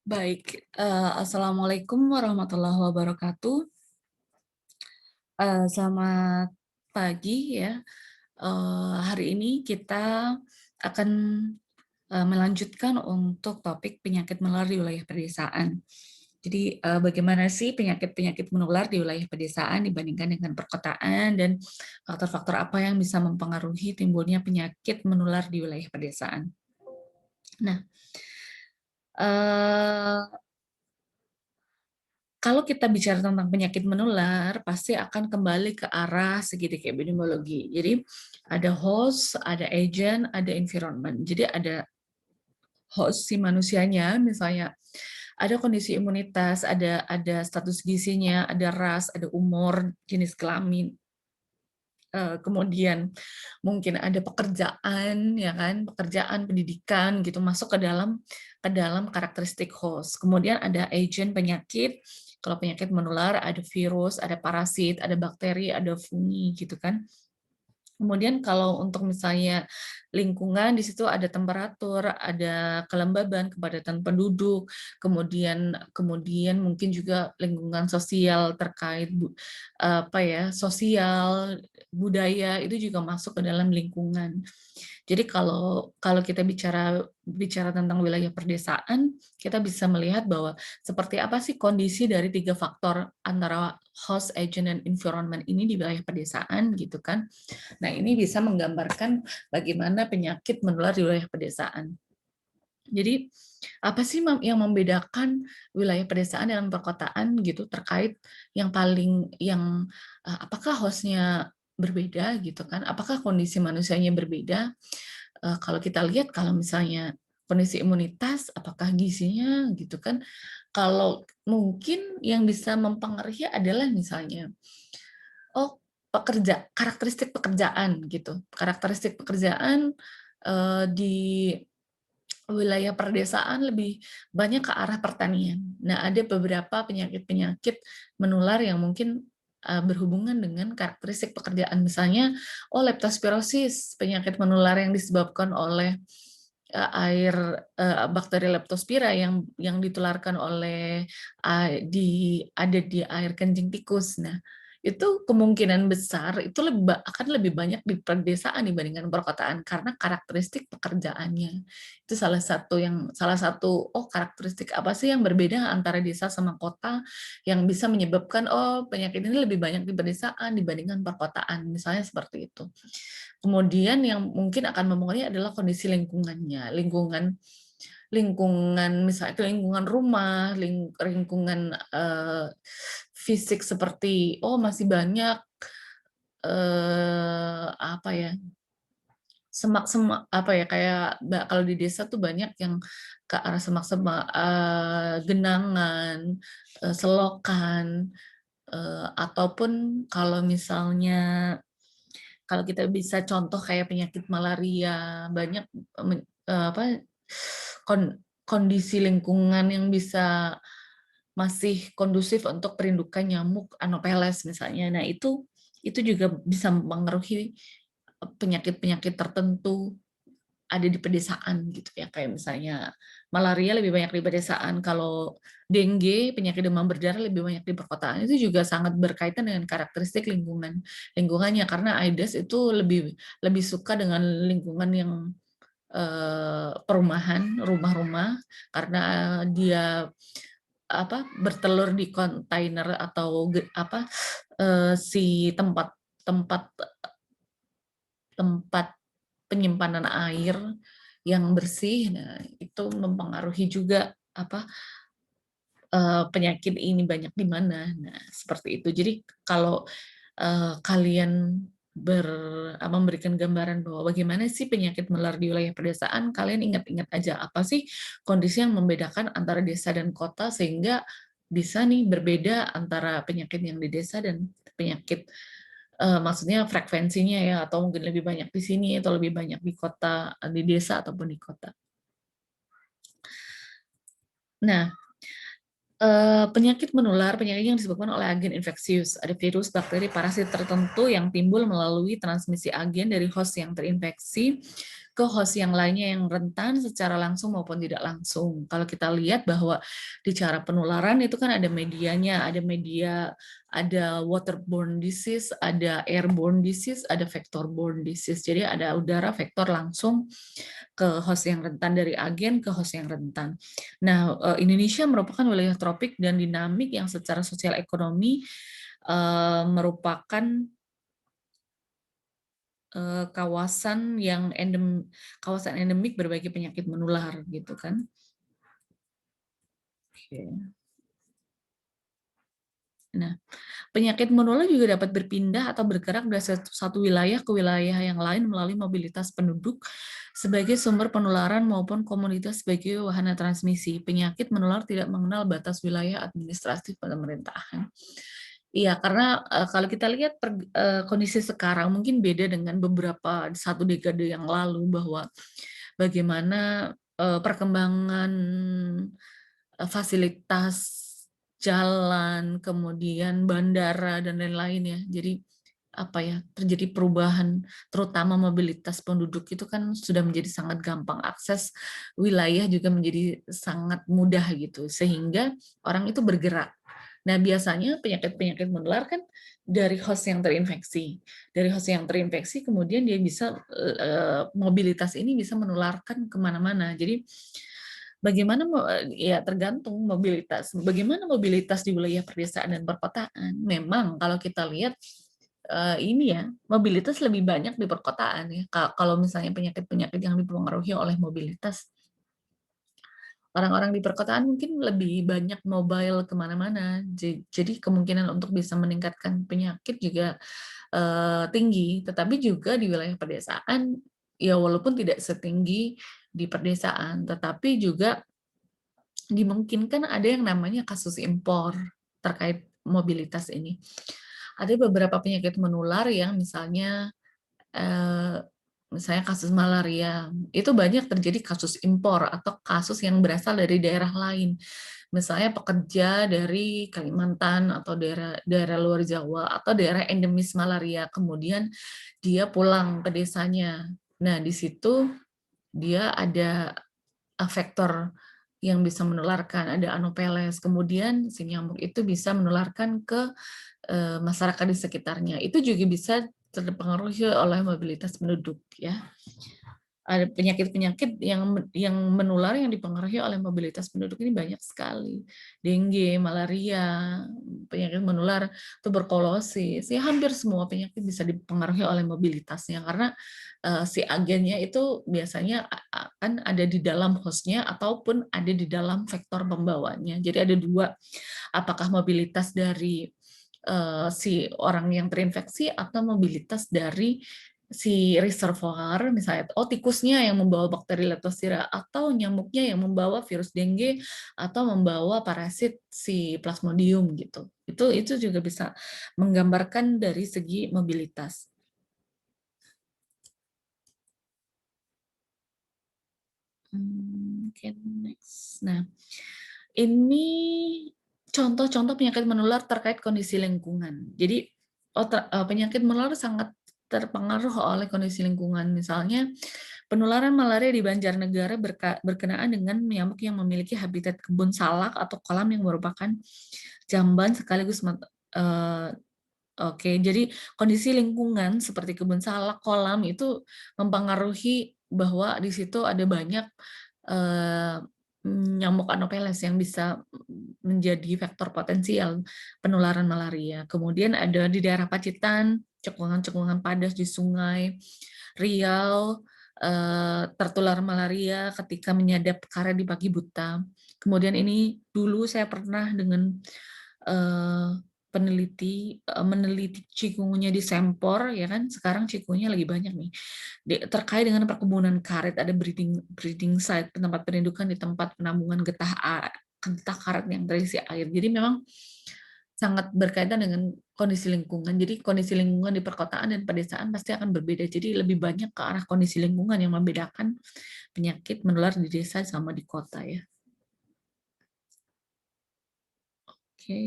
Baik, Assalamualaikum warahmatullahi wabarakatuh. Selamat pagi ya. Hari ini kita akan melanjutkan untuk topik penyakit menular di wilayah pedesaan. Jadi, bagaimana sih penyakit-penyakit menular di wilayah pedesaan dibandingkan dengan perkotaan, dan faktor-faktor apa yang bisa mempengaruhi timbulnya penyakit menular di wilayah pedesaan. Nah, eee kalau kita bicara tentang penyakit menular, pasti akan kembali ke arah segitiga epidemiologi. Jadi, ada host, ada agent, ada environment. Jadi ada host si manusianya, misalnya ada kondisi imunitas, ada status gizinya, ada ras, ada umur, jenis kelamin, kemudian mungkin ada pekerjaan, ya kan, pekerjaan, pendidikan gitu masuk ke dalam karakteristik host. Kemudian ada agent penyakit. Kalau penyakit menular ada virus, ada parasit, ada bakteri, ada fungi gitu kan. Kemudian kalau untuk misalnya lingkungan, di situ ada temperatur, ada kelembaban, kepadatan penduduk, kemudian kemudian mungkin juga lingkungan sosial terkait apa ya, sosial, budaya, itu juga masuk ke dalam lingkungan. Jadi kalau kalau kita bicara bicara tentang wilayah perdesaan, kita bisa melihat bahwa seperti apa sih kondisi dari 3 faktor antara host, agent, dan environment ini di wilayah pedesaan gitu kan. Nah, ini bisa menggambarkan bagaimana penyakit menular di wilayah pedesaan. Jadi, apa sih yang membedakan wilayah pedesaan dan perkotaan gitu terkait yang paling apakah hostnya berbeda gitu kan? Apakah kondisi manusianya berbeda? Kalau kita lihat kalau misalnya kondisi imunitas, apakah gizinya gitu kan? Kalau mungkin yang bisa mempengaruhi adalah misalnya, oh, karakteristik pekerjaan gitu. Karakteristik pekerjaan, di wilayah perdesaan lebih banyak ke arah pertanian. Nah, ada beberapa penyakit-penyakit menular yang mungkin, berhubungan dengan karakteristik pekerjaan. Misalnya, leptospirosis, penyakit menular yang disebabkan oleh, air, bakteri Leptospira yang ditularkan oleh, ada di air kencing tikus. Nah, itu kemungkinan besar itu akan lebih banyak di pedesaan dibandingkan perkotaan karena karakteristik pekerjaannya. Itu salah satu, oh, karakteristik apa sih yang berbeda antara desa sama kota yang bisa menyebabkan, oh, penyakit ini lebih banyak di pedesaan dibandingkan perkotaan, misalnya seperti itu. Kemudian yang mungkin akan mempengaruhi adalah kondisi lingkungannya, lingkungan lingkungan misalnya lingkungan rumah, lingkungan, fisik seperti, oh, masih banyak, apa ya, semak-semak, apa ya, kayak kalau di desa tuh banyak yang ke arah semak-semak, genangan, selokan, ataupun kalau misalnya kalau kita bisa contoh kayak penyakit malaria, banyak, apa, kondisi lingkungan yang bisa masih kondusif untuk perindukan nyamuk Anopheles misalnya. Nah, itu juga bisa mempengaruhi penyakit-penyakit tertentu ada di pedesaan gitu ya, kayak misalnya malaria lebih banyak di pedesaan, kalau dengue, penyakit demam berdarah lebih banyak di perkotaan. Itu juga sangat berkaitan dengan karakteristik lingkungannya, karena Aedes itu lebih lebih suka dengan lingkungan yang, perumahan, rumah-rumah, karena dia bertelur di kontainer atau si tempat tempat tempat penyimpanan air yang bersih. Nah, itu mempengaruhi juga penyakit ini banyak di mana. Nah, seperti itu. Jadi kalau, kalian memberikan gambaran bahwa bagaimana sih penyakit menular di wilayah pedesaan, kalian ingat-ingat aja apa sih kondisi yang membedakan antara desa dan kota sehingga bisa nih berbeda antara penyakit yang di desa dan penyakit, maksudnya frekuensinya ya, atau mungkin lebih banyak di sini atau lebih banyak di kota, di desa ataupun di kota. Nah, penyakit menular, penyakit yang disebabkan oleh agen infeksius. Ada virus, bakteri, parasit tertentu yang timbul melalui transmisi agen dari host yang terinfeksi ke host yang lainnya yang rentan secara langsung maupun tidak langsung. Kalau kita lihat bahwa di cara penularan itu kan ada medianya, ada media, ada waterborne disease, ada airborne disease, ada vector-borne disease. Jadi ada udara vektor langsung ke host yang rentan, dari agen ke host yang rentan. Nah, Indonesia merupakan wilayah tropik dan dinamik yang secara sosial ekonomi merupakan kawasan yang kawasan endemik berbagai penyakit menular gitu kan. Oke. Nah, penyakit menular juga dapat berpindah atau bergerak dari satu wilayah ke wilayah yang lain melalui mobilitas penduduk sebagai sumber penularan maupun komunitas sebagai wahana transmisi. Penyakit menular tidak mengenal batas wilayah administratif pemerintahan. Iya, karena kalau kita lihat kondisi sekarang mungkin beda dengan beberapa satu dekade yang lalu, bahwa bagaimana perkembangan fasilitas jalan, kemudian bandara dan lain-lain ya. Jadi apa ya, terjadi perubahan, terutama mobilitas penduduk itu kan sudah menjadi sangat gampang, akses wilayah juga menjadi sangat mudah gitu, sehingga orang itu bergerak. Nah, biasanya penyakit-penyakit menular kan dari host yang terinfeksi. Dari host yang terinfeksi, kemudian dia bisa, mobilitas ini bisa menularkan kemana-mana. Jadi, bagaimana, ya tergantung mobilitas. Bagaimana mobilitas di wilayah pedesaan dan perkotaan? Memang kalau kita lihat, ini ya, mobilitas lebih banyak di perkotaan ya. Kalau misalnya penyakit-penyakit yang dipengaruhi oleh mobilitas, orang-orang di perkotaan mungkin lebih banyak mobile kemana-mana, jadi kemungkinan untuk bisa meningkatkan penyakit juga tinggi. Tetapi juga di wilayah pedesaan, ya walaupun tidak setinggi di pedesaan, tetapi juga dimungkinkan ada yang namanya kasus impor terkait mobilitas ini. Ada beberapa penyakit menular yang misalnya kasus malaria, itu banyak terjadi kasus impor atau kasus yang berasal dari daerah lain. Misalnya pekerja dari Kalimantan atau daerah daerah luar Jawa atau daerah endemis malaria, kemudian dia pulang ke desanya. Nah, di situ dia ada faktor yang bisa menularkan, ada Anopheles, kemudian si nyamuk itu bisa menularkan ke masyarakat di sekitarnya. Itu juga bisa terpengaruhi oleh mobilitas penduduk ya. Ada penyakit-penyakit yang menular yang dipengaruhi oleh mobilitas penduduk ini banyak sekali. Dengue, malaria, penyakit menular, tuberkulosis, ya hampir semua penyakit bisa dipengaruhi oleh mobilitasnya, karena si agennya itu biasanya akan ada di dalam hostnya ataupun ada di dalam vektor pembawanya. Jadi ada dua, apakah mobilitas dari si orang yang terinfeksi atau mobilitas dari si reservoir, misalnya tikusnya yang membawa bakteri leptospira atau nyamuknya yang membawa virus dengue atau membawa parasit si plasmodium gitu. Itu juga bisa menggambarkan dari segi mobilitas. Okay, next. Nah, ini contoh-contoh penyakit menular terkait kondisi lingkungan. Jadi penyakit menular sangat terpengaruh oleh kondisi lingkungan. Misalnya penularan malaria di Banjarnegara berkenaan dengan nyamuk yang memiliki habitat kebun salak atau kolam yang merupakan jamban sekaligus Oke, jadi kondisi lingkungan seperti kebun salak, kolam itu mempengaruhi bahwa di situ ada banyak eh, nyamuk Anopheles yang bisa menjadi faktor potensial penularan malaria. Kemudian ada di daerah Pacitan, cekungan-cekungan padas di sungai, Riau, tertular malaria ketika menyadap karet di pagi buta. Kemudian ini dulu saya pernah dengan eh, meneliti cikungunya di Sempor, ya kan, sekarang cikungunya lagi banyak nih terkait dengan perkebunan karet, ada breeding site, tempat perindukan di tempat penampungan getah karet yang terisi air. Jadi memang sangat berkaitan dengan kondisi lingkungan. Jadi kondisi lingkungan di perkotaan dan pedesaan pasti akan berbeda. Jadi lebih banyak ke arah kondisi lingkungan yang membedakan penyakit menular di desa sama di kota ya. Oke.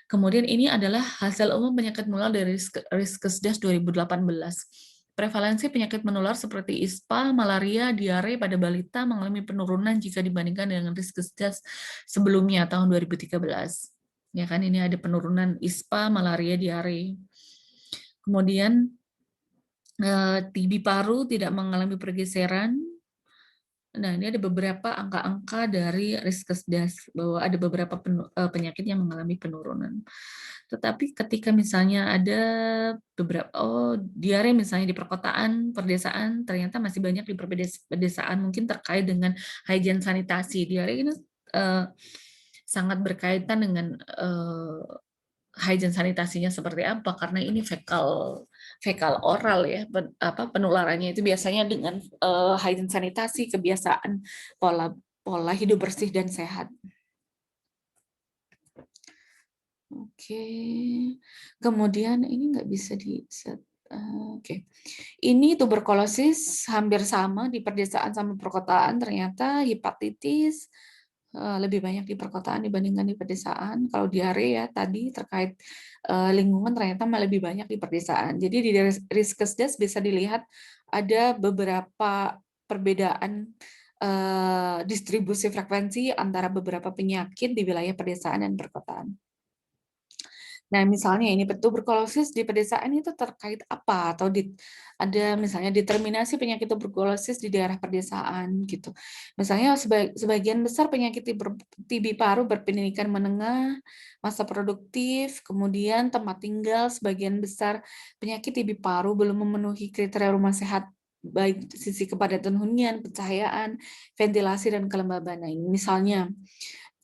Kemudian ini adalah hasil umum penyakit menular dari Riskesdas 2018. Prevalensi penyakit menular seperti ISPA, malaria, diare pada balita mengalami penurunan jika dibandingkan dengan Riskesdas sebelumnya tahun 2013. Ya kan, ini ada penurunan ISPA, malaria, diare. Kemudian TB paru tidak mengalami pergeseran. Nah, ini ada beberapa angka-angka dari Riskesdas bahwa ada beberapa penyakit yang mengalami penurunan. Tetapi ketika misalnya ada beberapa diare misalnya di perkotaan, perdesaan ternyata masih banyak di pedesaan mungkin terkait dengan hygiene sanitasi. Diare ini sangat berkaitan dengan hygiene sanitasinya seperti apa karena ini fekal oral ya penularannya itu biasanya dengan hygiene sanitasi, kebiasaan pola hidup bersih dan sehat. Oke. Kemudian ini nggak bisa di set. Oke. Ini tuberkulosis hampir sama di perdesaan sama perkotaan, ternyata hepatitis lebih banyak di perkotaan dibandingkan di pedesaan. Kalau diare ya tadi terkait lingkungan ternyata malah lebih banyak di pedesaan. Jadi di Riskesdas bisa dilihat ada beberapa perbedaan distribusi frekuensi antara beberapa penyakit di wilayah pedesaan dan perkotaan. Nah, misalnya ini tuberkulosis di pedesaan itu terkait apa? Atau ada misalnya determinasi penyakit tuberkulosis di daerah pedesaan gitu. Misalnya sebagian besar penyakit TB paru berpendidikan menengah, masa produktif, kemudian tempat tinggal sebagian besar penyakit TB paru belum memenuhi kriteria rumah sehat baik sisi kepadatan hunian, pencahayaan, ventilasi dan kelembaban. Nah, ini misalnya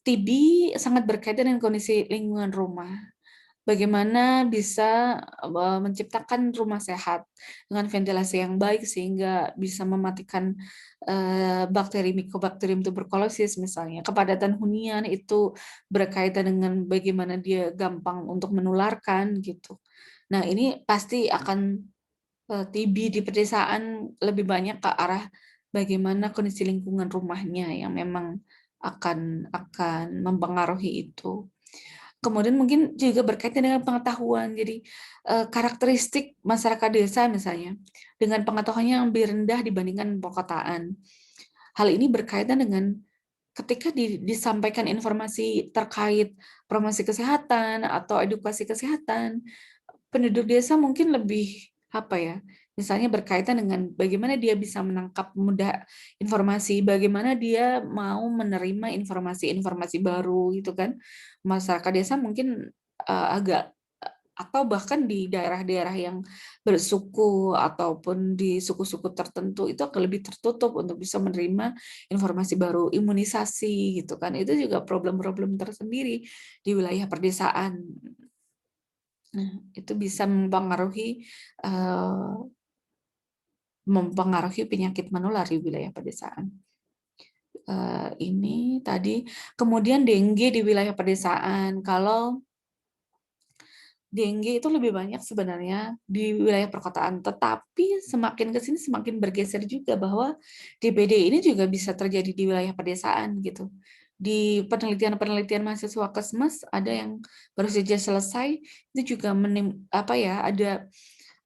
TB sangat berkaitan dengan kondisi lingkungan rumah. Bagaimana bisa menciptakan rumah sehat dengan ventilasi yang baik sehingga bisa mematikan bakteri Mycobacterium tuberculosis misalnya. Kepadatan hunian itu berkaitan dengan bagaimana dia gampang untuk menularkan gitu. Nah, ini pasti akan TB di pedesaan lebih banyak ke arah bagaimana kondisi lingkungan rumahnya yang memang akan mempengaruhi itu. Kemudian mungkin juga berkaitan dengan pengetahuan. Jadi karakteristik masyarakat desa misalnya dengan pengetahuannya yang lebih rendah dibandingkan perkotaan. Hal ini berkaitan dengan ketika disampaikan informasi terkait promosi kesehatan atau edukasi kesehatan, penduduk desa mungkin lebih apa ya? Misalnya berkaitan dengan bagaimana dia bisa menangkap mudah informasi, bagaimana dia mau menerima informasi-informasi baru gitu kan. Masyarakat desa mungkin agak atau bahkan di daerah-daerah yang bersuku ataupun di suku-suku tertentu itu akan lebih tertutup untuk bisa menerima informasi baru, imunisasi gitu kan. Itu juga problem-problem tersendiri di wilayah perdesaan. Nah, itu bisa mempengaruhi penyakit menular di wilayah pedesaan. Ini tadi, kemudian dengue di wilayah pedesaan. Kalau dengue itu lebih banyak sebenarnya di wilayah perkotaan, tetapi semakin ke sini semakin bergeser juga bahwa DBD ini juga bisa terjadi di wilayah pedesaan gitu. Di penelitian-penelitian mahasiswa Kesmas ada yang baru saja selesai itu juga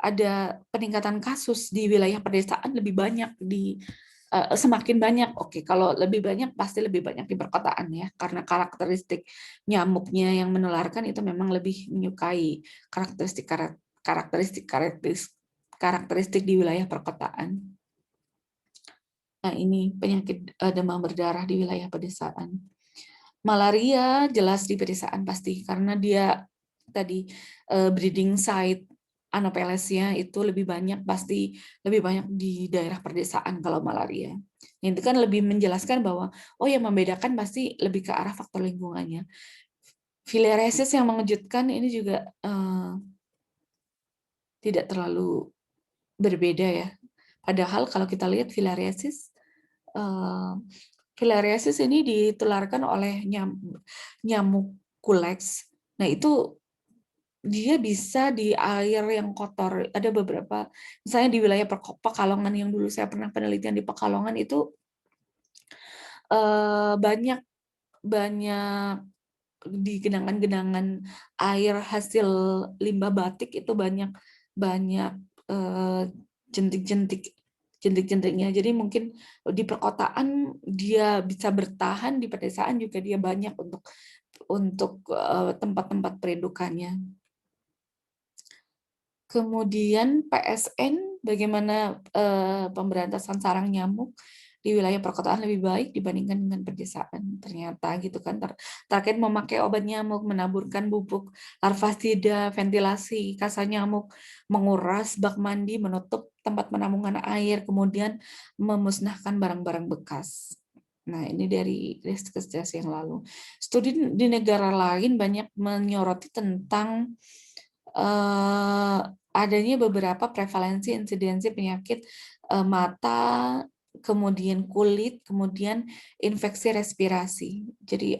ada peningkatan kasus di wilayah pedesaan lebih banyak semakin banyak. Oke, kalau lebih banyak pasti lebih banyak di perkotaan ya, karena karakteristik nyamuknya yang menularkan itu memang lebih menyukai karakteristik di wilayah perkotaan. Nah, ini penyakit demam berdarah di wilayah pedesaan. Malaria jelas di pedesaan pasti karena dia tadi breeding site Anopheles-nya itu pasti lebih banyak di daerah perdesaan kalau malaria. Itu kan lebih menjelaskan bahwa yang membedakan pasti lebih ke arah faktor lingkungannya. Filariasis yang mengejutkan ini juga tidak terlalu berbeda ya. Padahal kalau kita lihat filariasis ini ditularkan oleh nyamuk kuleks. Nah, itu dia bisa di air yang kotor. Ada beberapa, misalnya di wilayah Pekalongan yang dulu saya pernah penelitian di Pekalongan itu banyak di genangan-genangan air hasil limbah batik itu banyak jentik-jentiknya. Jadi mungkin di perkotaan dia bisa bertahan, di pedesaan juga dia banyak untuk tempat-tempat perindukannya. Kemudian PSN, bagaimana pemberantasan sarang nyamuk di wilayah perkotaan lebih baik dibandingkan dengan pedesaan. Ternyata gitu kan, terkait memakai obat nyamuk, menaburkan bubuk larvasida, ventilasi kasa nyamuk, menguras bak mandi, menutup tempat penampungan air, kemudian memusnahkan barang-barang bekas. Nah, ini dari riset yang lalu. Studi di negara lain banyak menyoroti tentang adanya beberapa prevalensi insidensi penyakit mata, kemudian kulit, kemudian infeksi respirasi. Jadi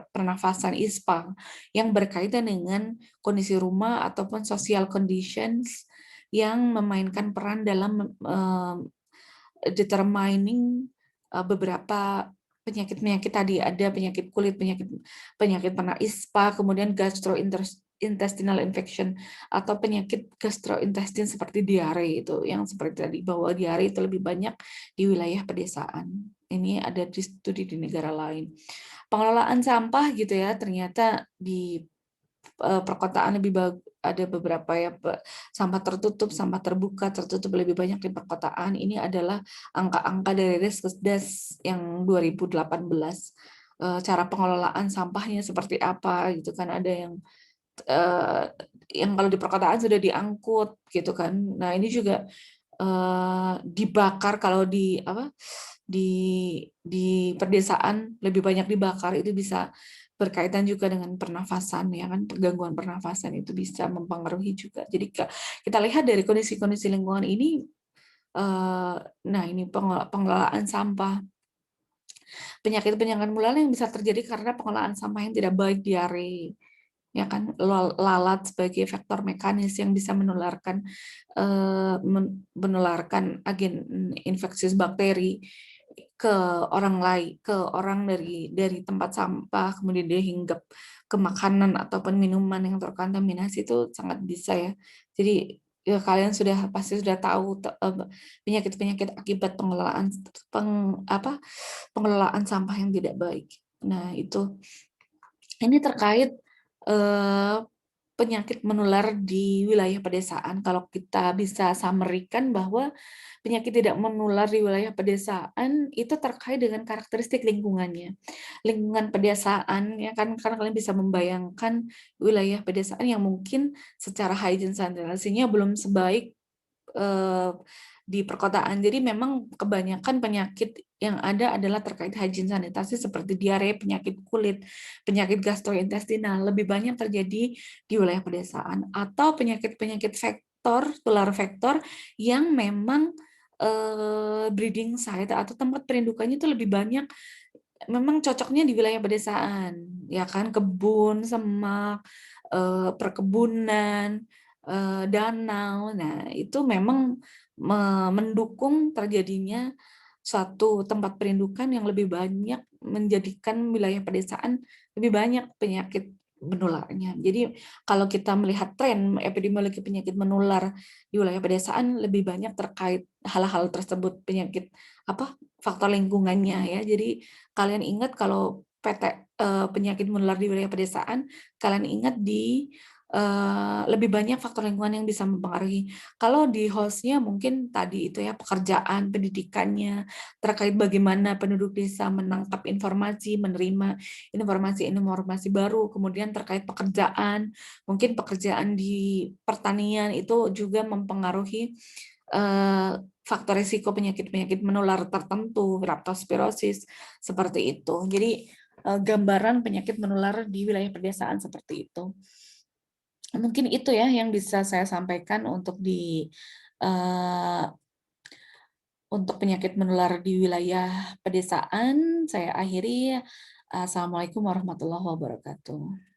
pernafasan ISPA yang berkaitan dengan kondisi rumah ataupun social conditions yang memainkan peran dalam determining beberapa penyakit-penyakit tadi. Ada penyakit kulit, penyakit pernah ISPA, kemudian gastrointestinal infection atau penyakit gastrointestin seperti diare, itu yang seperti tadi, bahwa diare itu lebih banyak di wilayah pedesaan. Ini ada di studi di negara lain. Pengelolaan sampah gitu ya, ternyata di perkotaan lebih ada beberapa ya, sampah tertutup, sampah terbuka, tertutup lebih banyak di perkotaan. Ini adalah angka-angka dari Riskesdas yang 2018. Cara pengelolaan sampahnya seperti apa gitu kan, ada yang kalau di perkotaan sudah diangkut gitu kan. Nah, ini juga dibakar, kalau di pedesaan lebih banyak dibakar, itu bisa berkaitan juga dengan pernafasan ya kan, gangguan pernafasan itu bisa mempengaruhi juga. Jadi kita lihat dari kondisi-kondisi lingkungan ini, nah ini pengelolaan sampah, penyakit-penyakit menular yang bisa terjadi karena pengelolaan sampah yang tidak baik, diare ya kan, lalat sebagai faktor mekanis yang bisa menularkan agen infeksius bakteri ke orang lain, ke orang dari tempat sampah, kemudian dia hinggap ke makanan ataupun minuman yang terkontaminasi, itu sangat bisa ya. Jadi ya kalian pasti sudah tahu penyakit-penyakit akibat pengelolaan sampah yang tidak baik. Nah, ini terkait penyakit menular di wilayah pedesaan. Kalau kita bisa summary-kan bahwa penyakit tidak menular di wilayah pedesaan itu terkait dengan karakteristik lingkungannya. Lingkungan pedesaan ya kan, karena kalian bisa membayangkan wilayah pedesaan yang mungkin secara hygiene sanitasinya belum sebaik di perkotaan. Jadi memang kebanyakan penyakit yang ada adalah terkait hygiene sanitasi seperti diare, penyakit kulit, penyakit gastrointestinal lebih banyak terjadi di wilayah pedesaan, atau penyakit-penyakit tular vektor yang memang breeding site atau tempat perindukannya itu lebih banyak memang cocoknya di wilayah pedesaan, ya kan, kebun, semak, perkebunan, danau. Nah, itu memang mendukung terjadinya suatu tempat perindukan yang lebih banyak, menjadikan wilayah pedesaan lebih banyak penyakit menularnya. Jadi kalau kita melihat tren epidemiologi penyakit menular di wilayah pedesaan lebih banyak terkait hal-hal tersebut, faktor lingkungannya ya. Jadi kalian ingat kalau penyakit menular di wilayah pedesaan, kalian ingat lebih banyak faktor lingkungan yang bisa mempengaruhi. Kalau di hostnya mungkin tadi itu ya, pekerjaan, pendidikannya, terkait bagaimana penduduk desa menangkap informasi, menerima informasi-informasi baru, kemudian terkait pekerjaan, mungkin pekerjaan di pertanian itu juga mempengaruhi faktor risiko penyakit-penyakit menular tertentu, leptospirosis, seperti itu. Jadi gambaran penyakit menular di wilayah pedesaan seperti itu. Mungkin itu ya yang bisa saya sampaikan untuk penyakit menular di wilayah pedesaan. Saya akhiri. Assalamualaikum warahmatullahi wabarakatuh.